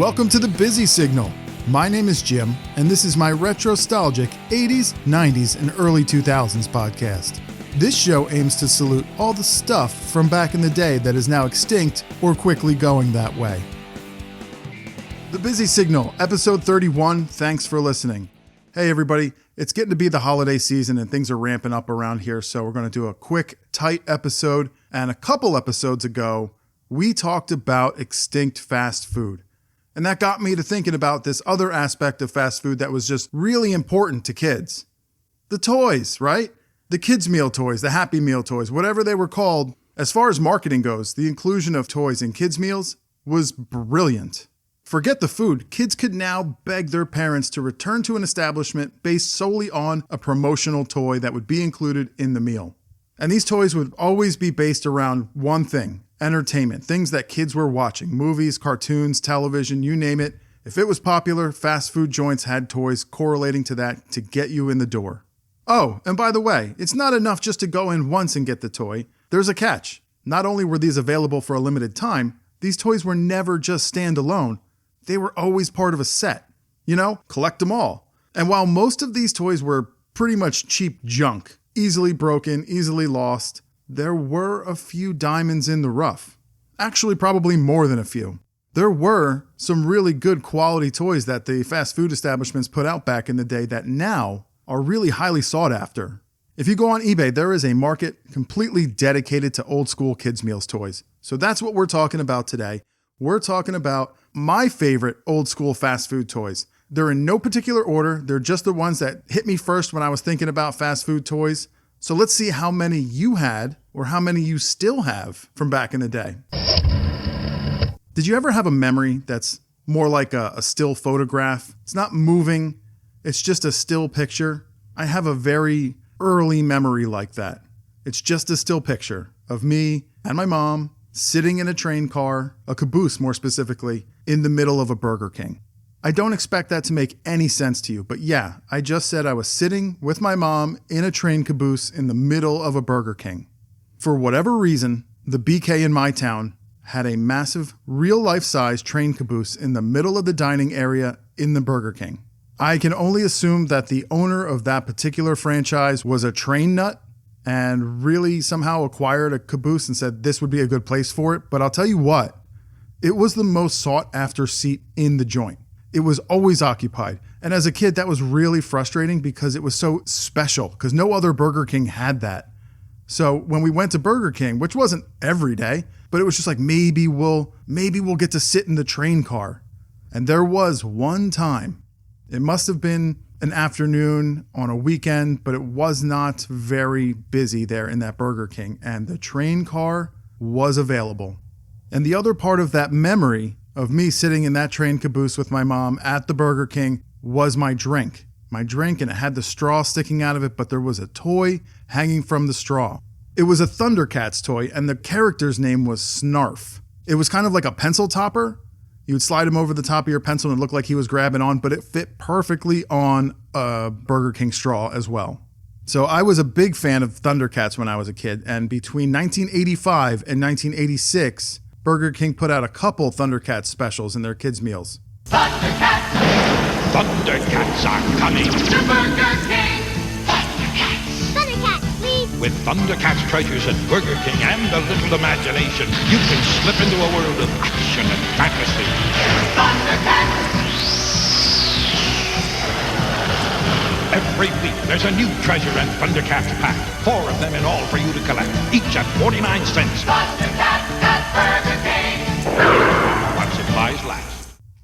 Welcome to the Busy Signal. My name is Jim, and this is my retrostalgic 80s, 90s, and early 2000s podcast. This show aims to salute all the stuff from back in the day that is now extinct or quickly going that way. The Busy Signal, episode 31. Thanks for listening. Hey everybody, it's getting to be the holiday season and things are ramping up around here, so we're going to do a quick, tight episode. And a couple episodes ago, we talked about extinct fast food. And that got me to thinking about this other aspect of fast food that was just really important to kids. The toys, right? The kids' meal toys, the Happy Meal toys, whatever they were called. As far as marketing goes, the inclusion of toys in kids' meals was brilliant. Forget the food, kids could now beg their parents to return to an establishment based solely on a promotional toy that would be included in the meal. And these toys would always be based around one thing: entertainment, things that kids were watching, movies, cartoons, television, you name it. If it was popular, fast food joints had toys correlating to that to get you in the door. Oh, and by the way, it's not enough just to go in once and get the toy. There's a catch. Not only were these available for a limited time, these toys were never just standalone. They were always part of a set. You know, collect them all. And while most of these toys were pretty much cheap junk, easily broken, easily lost, there were a few diamonds in the rough. Actually, probably more than a few. There were some really good quality toys that the fast food establishments put out back in the day that now are really highly sought after. If you go on eBay, there is a market completely dedicated to old school kids' meals toys. So that's what we're talking about today. We're talking about my favorite old school fast food toys. They're in no particular order. They're just the ones that hit me first when I was thinking about fast food toys. So let's see how many you had or how many you still have from back in the day. Did you ever have a memory that's more like a still photograph? It's not moving. It's just a still picture. I have a very early memory like that. It's just a still picture of me and my mom sitting in a train car, a caboose more specifically, in the middle of a Burger King. I don't expect that to make any sense to you, but yeah, I just said I was sitting with my mom in a train caboose in the middle of a Burger King. For whatever reason, the BK in my town had a massive, real-life-size train caboose in the middle of the dining area in the Burger King. I can only assume that the owner of that particular franchise was a train nut and really somehow acquired a caboose and said this would be a good place for it. But I'll tell you what, it was the most sought-after seat in the joint. It was always occupied. And as a kid, that was really frustrating because it was so special because no other Burger King had that. So when we went to Burger King, which wasn't every day, but it was just like, maybe we'll get to sit in the train car. And there was one time, it must have been an afternoon on a weekend, but it was not very busy there in that Burger King. And the train car was available. And the other part of that memory of me sitting in that train caboose with my mom at the Burger King was my drink. My drink, and it had the straw sticking out of it, but there was a toy hanging from the straw. It was a Thundercats toy, and the character's name was Snarf. It was kind of like a pencil topper. You would slide him over the top of your pencil and it looked like he was grabbing on, but it fit perfectly on a Burger King straw as well. So I was a big fan of Thundercats when I was a kid, and between 1985 and 1986, Burger King put out a couple Thundercats specials in their kids' meals. Thundercats! Thundercats are coming to Burger King! Thundercats! Thundercats, please! With Thundercats treasures at Burger King and a little imagination, you can slip into a world of action and fantasy. Thundercats! Every week, there's a new treasure and Thundercats pack. 4 of them in all for you to collect, each at 49 cents. Thundercats at Burger King! While supplies last.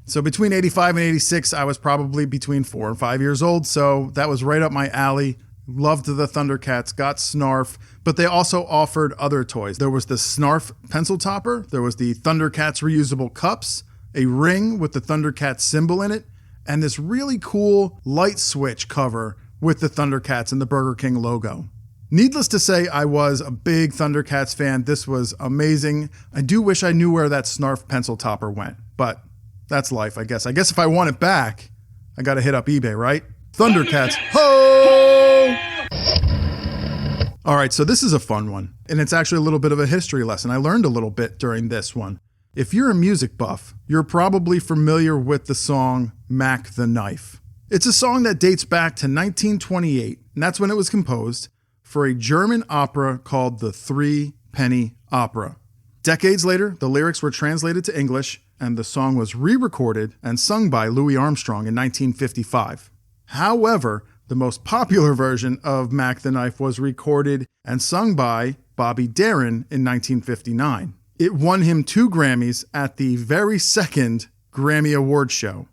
So between 85 and 86, I was probably between 4 and 5 years old, so that was right up my alley. Loved the Thundercats, got Snarf, but they also offered other toys. There was the Snarf pencil topper, there was the Thundercats reusable cups, a ring with the Thundercats symbol in it, and this really cool light switch cover with the Thundercats and the Burger King logo. Needless to say, I was a big Thundercats fan. This was amazing. I do wish I knew where that Snarf pencil topper went, but that's life, I guess. I guess if I want it back, I gotta hit up eBay, right? Thundercats, ho! All right, so this is a fun one, and it's actually a little bit of a history lesson. I learned a little bit during this one. If you're a music buff, you're probably familiar with the song Mac the Knife. It's a song that dates back to 1928, and that's when it was composed, for a German opera called the Three Penny Opera. Decades later, the lyrics were translated to English, and the song was re-recorded and sung by Louis Armstrong in 1955. However, the most popular version of Mac the Knife was recorded and sung by Bobby Darin in 1959. It won him 2 Grammys at the very second Grammy Awards show.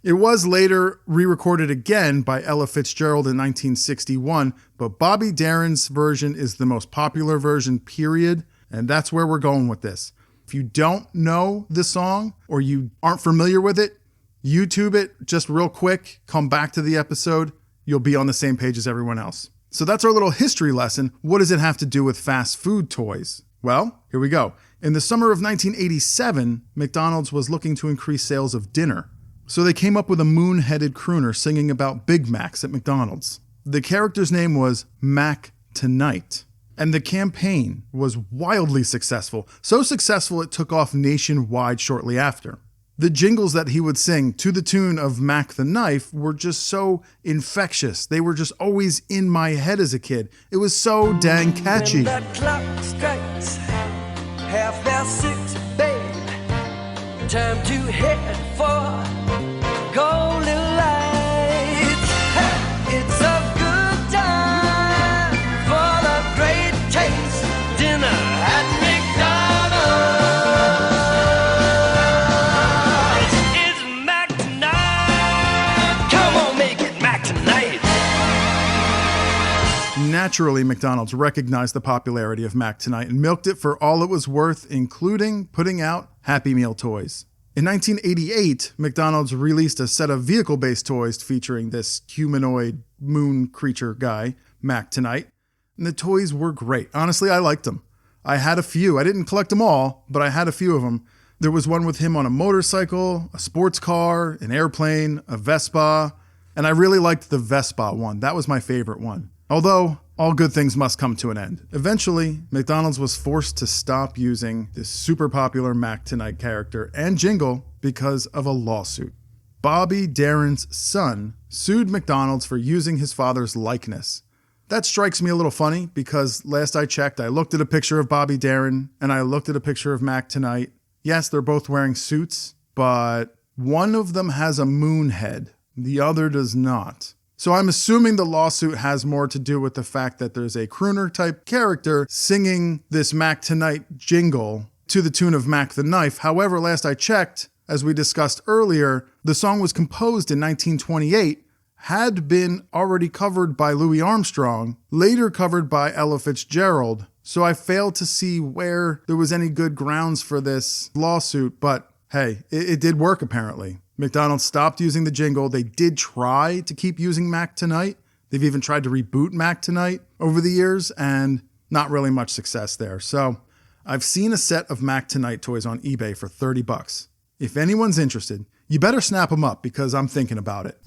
It was later re-recorded again by Ella Fitzgerald in 1961, but Bobby Darin's version is the most popular version, period, and that's where we're going with this. If you don't know the song or you aren't familiar with it, YouTube it just real quick, come back to the episode, you'll be on the same page as everyone else. So that's our little history lesson. What does it have to do with fast food toys? Well, here we go. In the summer of 1987, McDonald's was looking to increase sales of dinner. So they came up with a moon-headed crooner singing about Big Macs at McDonald's. The character's name was Mac Tonight. And the campaign was wildly successful. So successful it took off nationwide shortly after. The jingles that he would sing to the tune of Mac the Knife were just so infectious. They were just always in my head as a kid. It was so dang catchy. When that clock strikes 6:30, babe, time to head for golden lights. Hey, it's a good time for the great taste dinner at McDonald's. It's Mac tonight. Come on, make it Mac tonight. Naturally, McDonald's recognized the popularity of Mac Tonight and milked it for all it was worth, including putting out Happy Meal toys. In 1988, McDonald's released a set of vehicle-based toys featuring this humanoid moon creature guy, Mac Tonight, and the toys were great. Honestly, I liked them. I had a few. I didn't collect them all, but I had a few of them. There was one with him on a motorcycle, a sports car, an airplane, a Vespa, and I really liked the Vespa one. That was my favorite one. Although, all good things must come to an end. Eventually, McDonald's was forced to stop using this super popular Mac Tonight character and jingle because of a lawsuit. Bobby Darin's son sued McDonald's for using his father's likeness. That strikes me a little funny because last I checked, I looked at a picture of Bobby Darin and I looked at a picture of Mac Tonight. Yes, they're both wearing suits, but one of them has a moon head. The other does not. So I'm assuming the lawsuit has more to do with the fact that there's a crooner-type character singing this Mac Tonight jingle to the tune of Mac the Knife. However, last I checked, as we discussed earlier, the song was composed in 1928, had been already covered by Louis Armstrong, later covered by Ella Fitzgerald. So I failed to see where there was any good grounds for this lawsuit, but hey, it did work apparently. McDonald's stopped using the jingle. They did try to keep using Mac Tonight. They've even tried to reboot Mac Tonight over the years, and not really much success there. So I've seen a set of Mac Tonight toys on eBay for $30. If anyone's interested, you better snap them up because I'm thinking about it.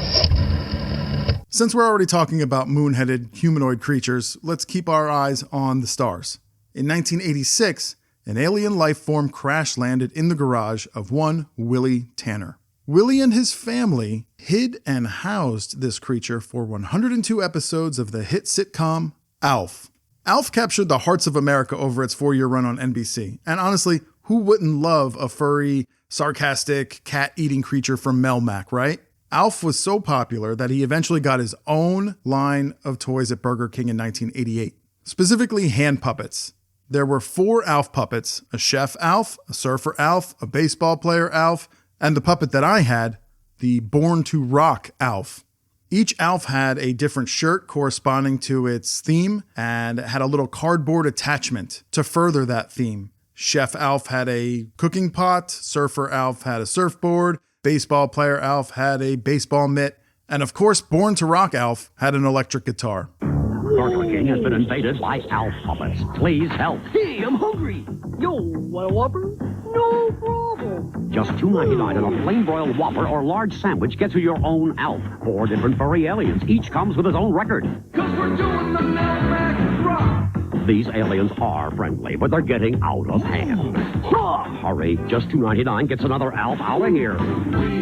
Since we're already talking about moon-headed humanoid creatures, let's keep our eyes on the stars. In 1986, an alien life form crash-landed in the garage of one Willie Tanner. Willie and his family hid and housed this creature for 102 episodes of the hit sitcom Alf. Alf captured the hearts of America over its 4-year run on NBC. And honestly, who wouldn't love a furry, sarcastic, cat-eating creature from Melmac, right? Alf was so popular that he eventually got his own line of toys at Burger King in 1988, specifically hand puppets. There were 4 Alf puppets, a chef Alf, a surfer Alf, a baseball player Alf, and the puppet that I had, the Born to Rock Alf. Each Alf had a different shirt corresponding to its theme and had a little cardboard attachment to further that theme. Chef Alf had a cooking pot, surfer Alf had a surfboard, baseball player Alf had a baseball mitt, and of course, Born to Rock Alf had an electric guitar. Burger King has been invaded by Alf puppets. Please help. Hey, I'm hungry. Yo, want a Whopper? No problem. Just $2.99 on a plain broiled Whopper or large sandwich gets you your own Alf. 4 different furry aliens. Each comes with his own record. 'Cause we're doing the Melmac Rock. These aliens are friendly, but they're getting out of hand. Hurry, just $2.99 gets another Alf out of here.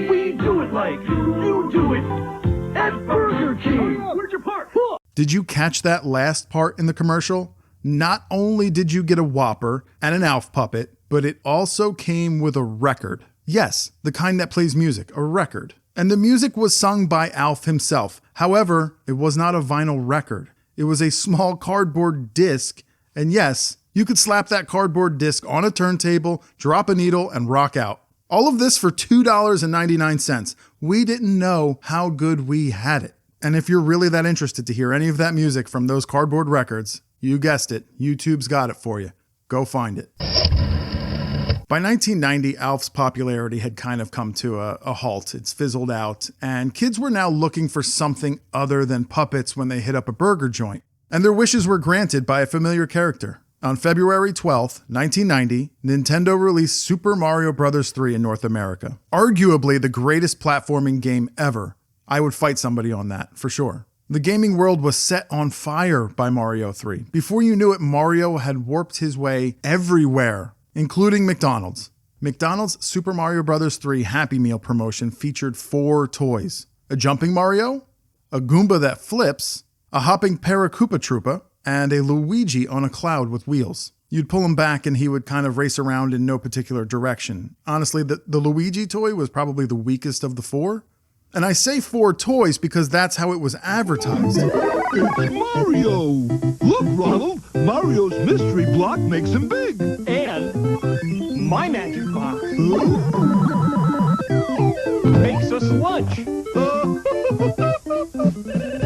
We do it like you do it at Burger King. Where'd you park? Did you catch that last part in the commercial? Not only did you get a Whopper and an Alf puppet, but it also came with a record. Yes, the kind that plays music, a record. And the music was sung by Alf himself. However, it was not a vinyl record. It was a small cardboard disc, and yes, you could slap that cardboard disc on a turntable, drop a needle, and rock out. All of this for $2.99. We didn't know how good we had it. And if you're really that interested to hear any of that music from those cardboard records, you guessed it, YouTube's got it for you. Go find it. By 1990, Alf's popularity had kind of come to a halt. It's fizzled out, and kids were now looking for something other than puppets when they hit up a burger joint. And their wishes were granted by a familiar character. On February 12th, 1990, Nintendo released Super Mario Bros. 3 in North America. Arguably the greatest platforming game ever. I would fight somebody on that, for sure. The gaming world was set on fire by Mario 3. Before you knew it, Mario had warped his way everywhere, including McDonald's. McDonald's Super Mario Bros. 3 Happy Meal promotion featured 4 toys. A jumping Mario, a Goomba that flips, a hopping Paracupa Troopa, and a Luigi on a cloud with wheels. You'd pull him back and he would kind of race around in no particular direction. Honestly, the Luigi toy was probably the weakest of the 4. And I say 4 toys because that's how it was advertised. It's Mario! Look, Ronald, Mario's mystery block makes him big. And my magic box makes us lunch.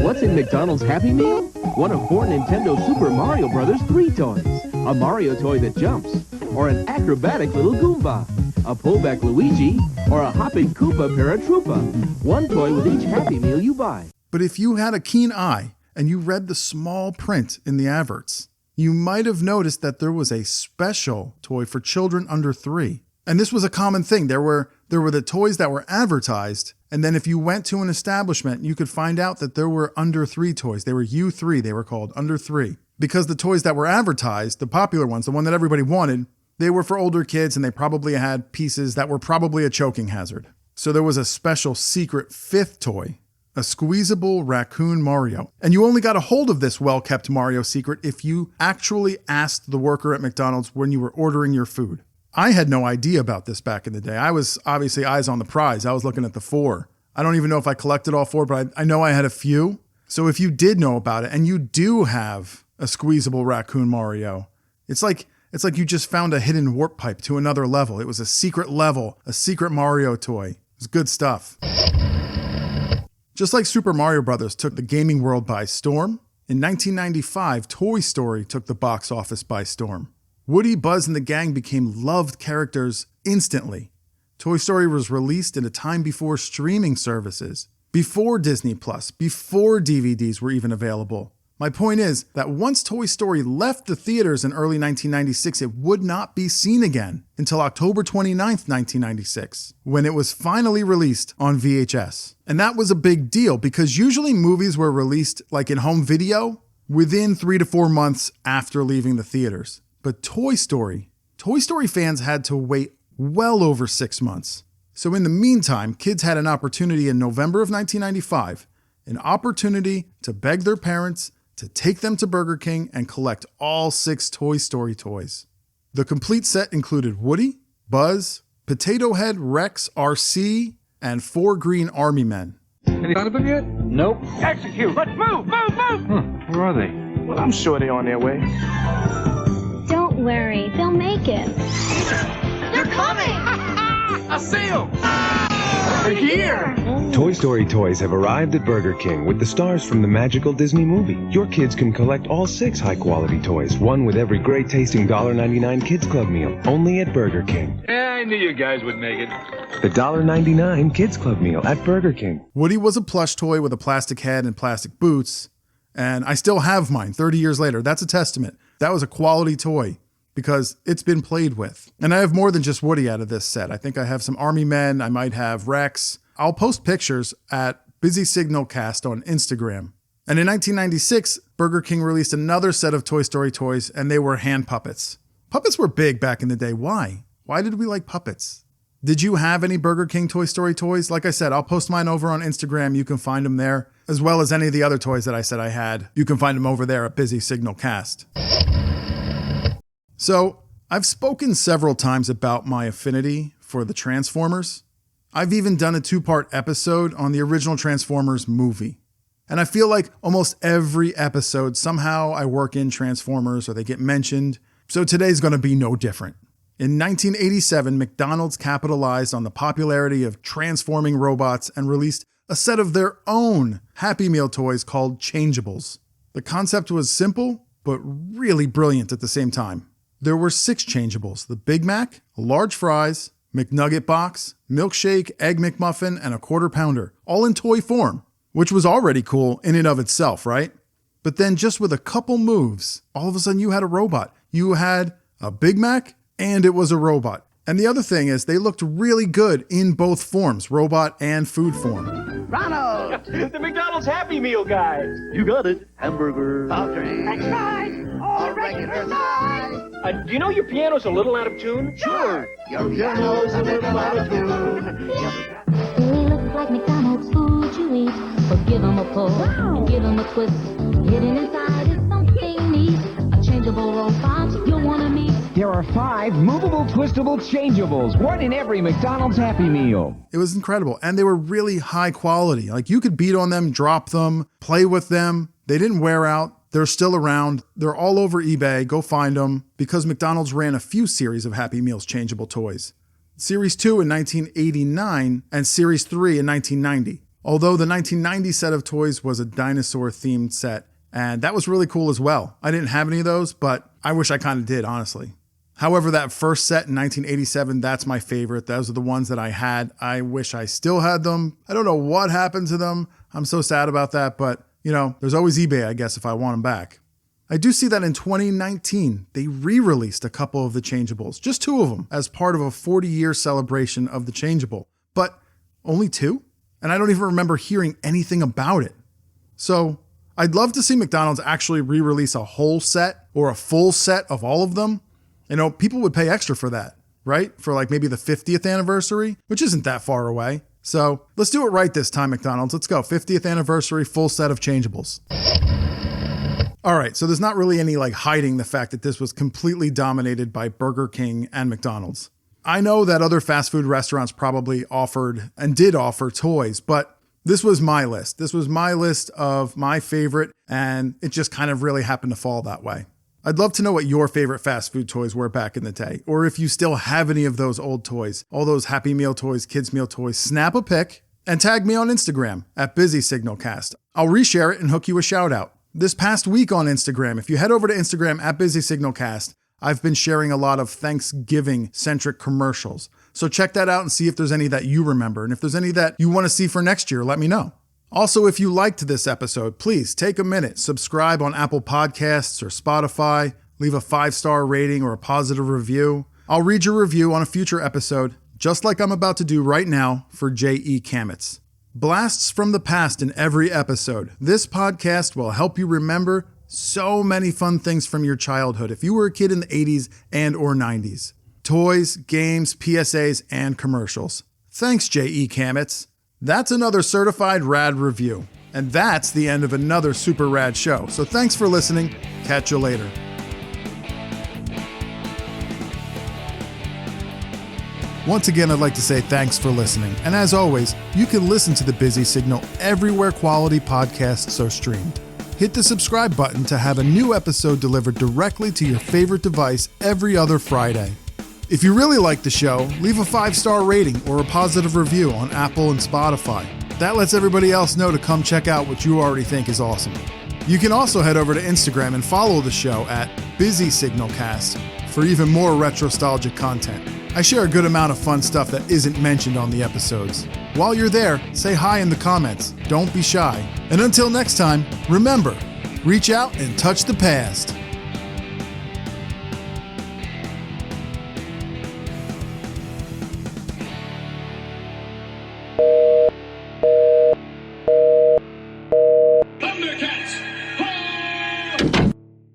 What's in McDonald's Happy Meal? One of 4 Nintendo Super Mario Bros. 3 toys. A Mario toy that jumps, or an acrobatic little Goomba, a pullback Luigi, or a hopping Koopa Paratroopa. 1 toy with each Happy Meal you buy. But if you had a keen eye and you read the small print in the adverts, you might have noticed that there was a special toy for children under 3. And this was a common thing. There were the toys that were advertised, and then if you went to an establishment, you could find out that there were under 3 toys. They were U3, they were called under 3. Because the toys that were advertised, the popular ones, the one that everybody wanted, they were for older kids and they probably had pieces that were probably a choking hazard. So there was a special secret 5th toy, a squeezable raccoon Mario. And you only got a hold of this well-kept Mario secret if you actually asked the worker at McDonald's when you were ordering your food. I had no idea about this back in the day. I was obviously eyes on the prize. I was looking at the 4. I don't even know if I collected all 4, but I know I had a few. So if you did know about it and you do have a squeezable raccoon Mario, it's like you just found a hidden warp pipe to another level. It was a secret level, a secret Mario toy. It was good stuff. Just like Super Mario Bros. Took the gaming world by storm, in 1995, Toy Story took the box office by storm. Woody, Buzz, and the gang became loved characters instantly. Toy Story was released in a time before streaming services, before Disney+, before DVDs were even available. My point is that once Toy Story left the theaters in early 1996, it would not be seen again until October 29th, 1996, when it was finally released on VHS. And that was a big deal because usually movies were released like in home video within 3 to 4 months after leaving the theaters. But Toy Story fans had to wait well over 6 months. So in the meantime, kids had an opportunity in November of 1995, an opportunity to beg their parents to take them to Burger King and collect all 6 Toy Story toys. The complete set included Woody, Buzz, Potato Head, Rex, RC, and 4 green army men. Any out of them yet? Nope. Execute. Let's move. Where are they? Well, I'm sure they're on their way. Don't worry, they'll make it. They're coming! I see them. They're here. Toy Story toys have arrived at Burger King with the stars from the magical Disney movie. Your kids can collect all 6 high-quality toys, one with every great-tasting $1.99 Kids Club meal, only at Burger King. Yeah, I knew you guys would make it. The $1.99 Kids Club meal at Burger King. Woody was a plush toy with a plastic head and plastic boots, and I still have mine 30 years later. That's a testament. That was a quality toy because it's been played with. And I have more than just Woody out of this set. I think I have some army men. I might have Rex. I'll post pictures at Busy Signal Cast on Instagram. And in 1996, Burger King released another set of Toy Story toys, and they were hand puppets. Puppets were big back in the day. Why? Why did we like puppets? Did you have any Burger King Toy Story toys? Like I said, I'll post mine over on Instagram. You can find them there, as well as any of the other toys that I said I had. You can find them over there at Busy Signal Cast. So, I've spoken several times about my affinity for the Transformers. I've even done a 2-part episode on the original Transformers movie. And I feel like almost every episode, somehow I work in Transformers or they get mentioned. So today's going to be no different. In 1987, McDonald's capitalized on the popularity of transforming robots and released a set of their own Happy Meal toys called Changeables. The concept was simple, but really brilliant at the same time. There were 6 Changeables: the Big Mac, large fries, McNugget box, milkshake, egg McMuffin, and a Quarter Pounder, all in toy form, which was already cool in and of itself, right? But then just with a couple moves, all of a sudden you had a robot. You had a Big Mac, and it was a robot. And the other thing is they looked really good in both forms, robot and food form. Ronald! The McDonald's Happy Meal guy. You got it. Hamburger. Soft drink. French fries. All regular size. Do you know your piano's a little out of tune? Sure. Your piano's a little out of tune. They look like McDonald's food you eat, but give them a pull and give them a twist. Hidden inside is something neat, a changeable robot you'll want to meet. There are 5 movable, twistable Changeables, one in every McDonald's Happy Meal. It was incredible, and they were really high quality. Like, you could beat on them, drop them, play with them. They didn't wear out. They're still around. They're all over eBay. Go find them, because McDonald's ran a few series of Happy Meals changeable toys. Series 2 in 1989 and Series 3 in 1990. Although the 1990 set of toys was a dinosaur-themed set, and that was really cool as well. I didn't have any of those, but I wish I kind of did, honestly. However, that first set in 1987, that's my favorite. Those are the ones that I had. I wish I still had them. I don't know what happened to them. I'm so sad about that, but, you know, there's always eBay, I guess, if I want them back. I do see that in 2019, they re-released a couple of the Changeables, just 2 of them, as part of a 40-year celebration of the Changeable. But only 2? And I don't even remember hearing anything about it. So I'd love to see McDonald's actually re-release a whole set or a full set of all of them. You know, people would pay extra for that, right? For like maybe the 50th anniversary, which isn't that far away. So let's do it right this time, McDonald's. Let's go. 50th anniversary, full set of Changeables. All right, so there's not really any like hiding the fact that this was completely dominated by Burger King and McDonald's. I know that other fast food restaurants probably offered and did offer toys, but this was my list. This was my list of my favorite, and it just kind of really happened to fall that way. I'd love to know what your favorite fast food toys were back in the day, or if you still have any of those old toys, all those Happy Meal toys, Kids Meal toys. Snap a pic and tag me on Instagram at BusySignalCast. I'll reshare it and hook you a shout out. This past week on Instagram, if you head over to Instagram at BusySignalCast, I've been sharing a lot of Thanksgiving-centric commercials. So check that out and see if there's any that you remember. And if there's any that you want to see for next year, let me know. Also, if you liked this episode, please take a minute, subscribe on Apple Podcasts or Spotify, leave a 5-star rating or a positive review. I'll read your review on a future episode, just like I'm about to do right now for J.E. Kamitz. Blasts from the past in every episode. This podcast will help you remember so many fun things from your childhood if you were a kid in the 80s and or 90s. Toys, games, PSAs, and commercials. Thanks, J.E. Kamitz. That's another certified rad review. And that's the end of another super rad show. So thanks for listening. Catch you later. Once again, I'd like to say thanks for listening. And as always, you can listen to The Busy Signal everywhere quality podcasts are streamed. Hit the subscribe button to have a new episode delivered directly to your favorite device every other Friday. If you really like the show, leave a 5-star rating or a positive review on Apple and Spotify. That lets everybody else know to come check out what you already think is awesome. You can also head over to Instagram and follow the show at BusySignalCast for even more retrostalgic content. I share a good amount of fun stuff that isn't mentioned on the episodes. While you're there, say hi in the comments. Don't be shy. And until next time, remember, reach out and touch the past.